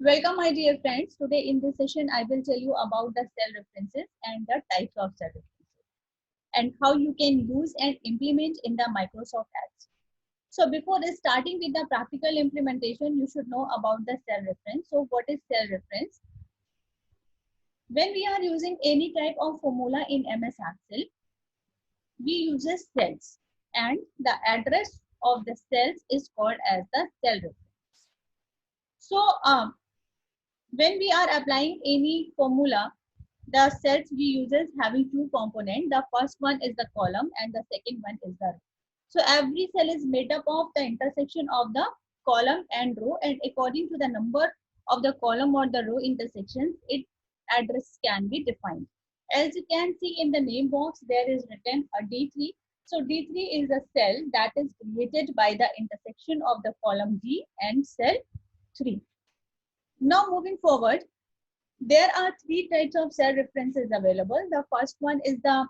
Welcome, my dear friends. Today in this session, I will tell you about the cell references and the types of cell references and how you can use and implement in the Microsoft Edge. So before starting with the practical implementation, you should know about the cell reference. So what is cell reference? When we are using any type of formula in MS Excel, we use cells and the address of the cells is called as the cell reference. So when we are applying any formula, the cells we uses having two components. The first one is the column and the second one is the row. So every cell is made up of the intersection of the column and row, and according to the number of the column or the row intersections, its address can be defined. As you can see in the name box, there is written a D3. So D3 is a cell that is created by the intersection of the column D and cell 3. Now moving forward, there are three types of cell references available. The first one is the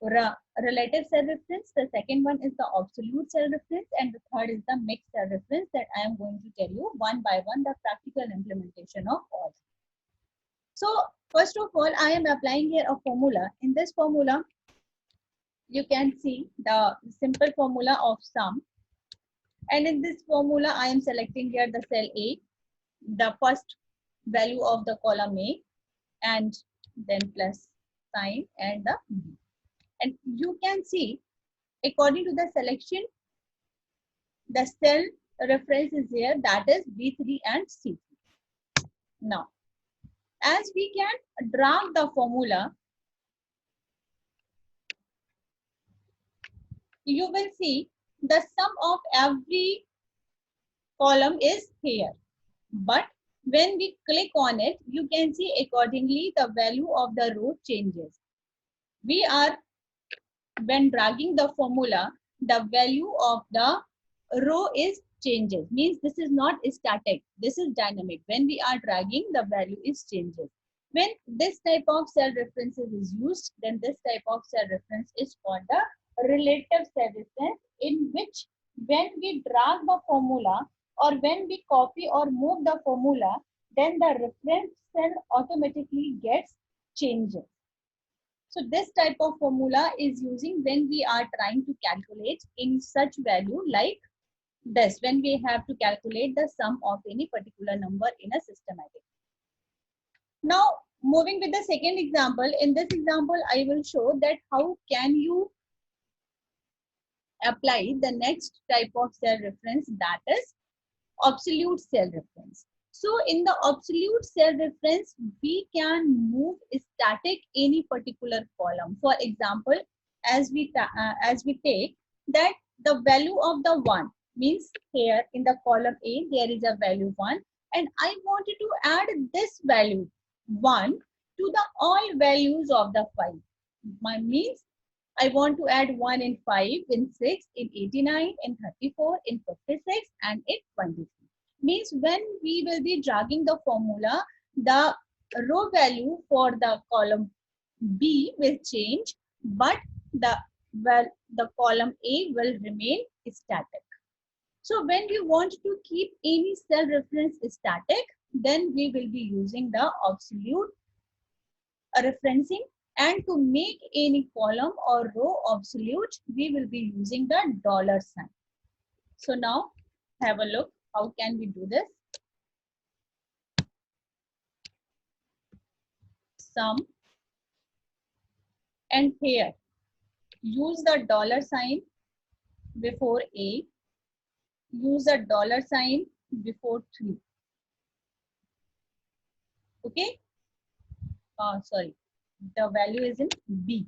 relative cell reference, the second one is the absolute cell reference, and the third is the mixed cell reference that I am going to tell you one by one the practical implementation of all. So first of all, I am applying here a formula. In this formula, you can see the simple formula of sum, and in this formula I am selecting here the cell A, the first value of the column A, and then plus sign and the B. And you can see according to the selection, the cell reference is here, that is B3 and C3. Now, as we can drag the formula, you will see the sum of every column is here. But when we click on it, you can see accordingly the value of the row changes. We are, when dragging the formula, the value of the row is changes, means this is not static, this is dynamic. When we are dragging, the value is changes. When this type of cell references is used, then this type of cell reference is called the relative cell reference, in which when we drag the formula or when we copy or move the formula, then the reference cell automatically gets changes. So this type of formula is using when we are trying to calculate in such value like this, when we have to calculate the sum of any particular number in a systematic. Now moving with the second example, in this example I will show that how can you apply the next type of cell reference, that is absolute cell reference. So in the absolute cell reference, we can move static any particular column. For example, as we take that the value of the 1, means here in the column A there is a value 1, and I wanted to add this value 1 to the all values of the 5. My means I want to add 1 in 5, in 6, in 89, in 34, in 56, and in 23. Means when we will be dragging the formula, the row value for the column B will change, but the column A will remain static. So when we want to keep any cell reference static, then we will be using the absolute referencing, and to make any column or row absolute, we will be using the dollar sign. So now have a look, how can we do this? Sum, and here use the dollar sign before A, use a dollar sign before 3. Okay, sorry, the value is in B.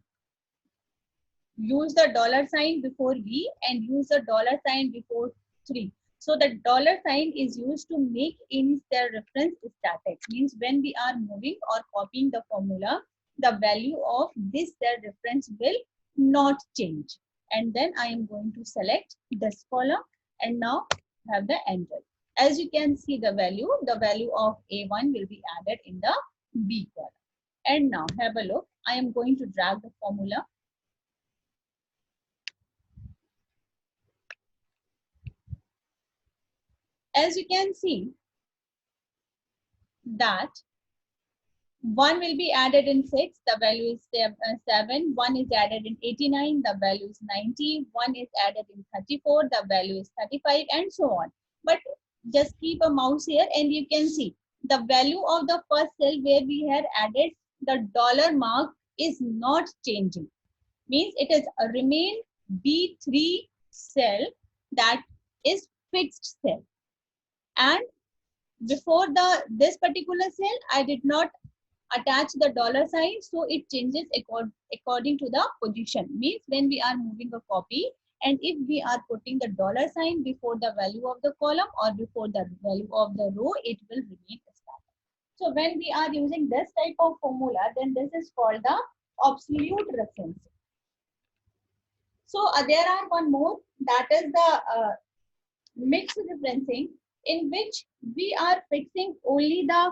Use the dollar sign before B and use the dollar sign before 3. So the dollar sign is used to make any cell reference static. Means when we are moving or copying the formula, the value of this cell reference will not change. And then I am going to select this column and now have the enter. As you can see the value of A1 will be added in the B column. And now have a look. I am going to drag the formula. As you can see, that 1 will be added in 6, the value is 7. 1 is added in 89, the value is 90. 1 is added in 34, the value is 35, and so on. But just keep a mouse here and you can see the value of the first cell where we had added the dollar mark is not changing. Means it is a remain B3 cell, that is fixed cell. And before this particular cell, I did not attach the dollar sign, so it changes according to the position. Means when we are moving a copy, and if we are putting the dollar sign before the value of the column or before the value of the row, it will remain static. So when we are using this type of formula, then this is called the absolute reference. So there are one more, that is the mixed referencing, in which we are fixing only the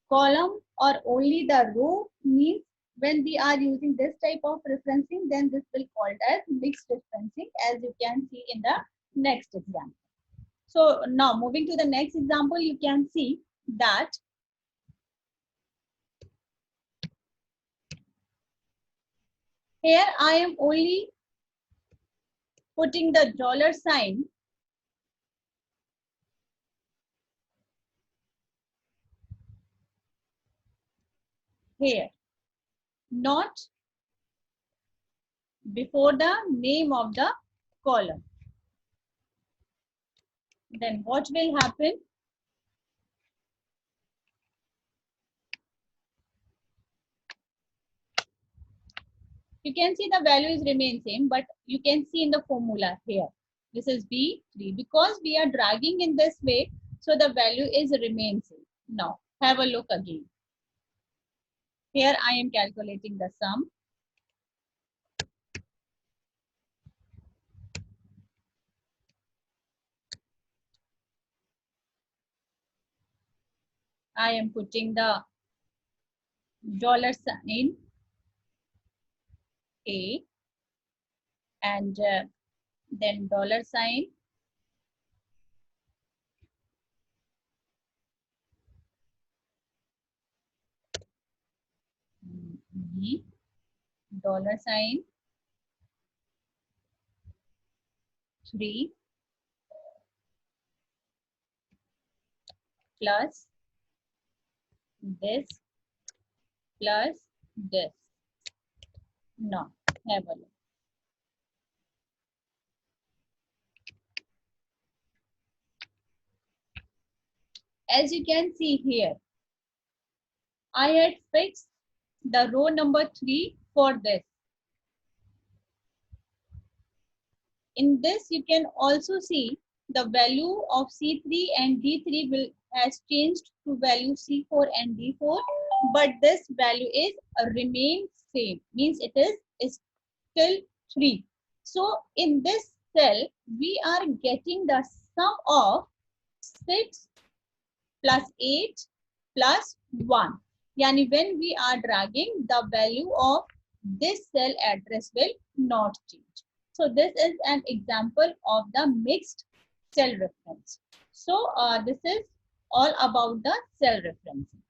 column or only the row. Means when we are using this type of referencing, then this will called as mixed referencing, as you can see in the next example. So now moving to the next example, you can see that here I am only putting the dollar sign here, not before the name of the column. Then what will happen? You can see the values remain same, but you can see in the formula here, this is B3. Because we are dragging in this way, so the value is remain same. Now have a look again. Here I am calculating the sum. I am putting the dollar sign A, and then dollar sign B, dollar sign 3 plus this plus this. Now have a look. As you can see here, I had fixed the row number 3 for this. In this, you can also see the value of C3 and D3 has changed to value C4 and D4, but this value is remain same. Means it is still 3. So in this cell, we are getting the sum of 6 plus 8 plus 1. Yani when we are dragging, the value of this cell address will not change. So this is an example of the mixed cell reference. So this is all about the cell referencing.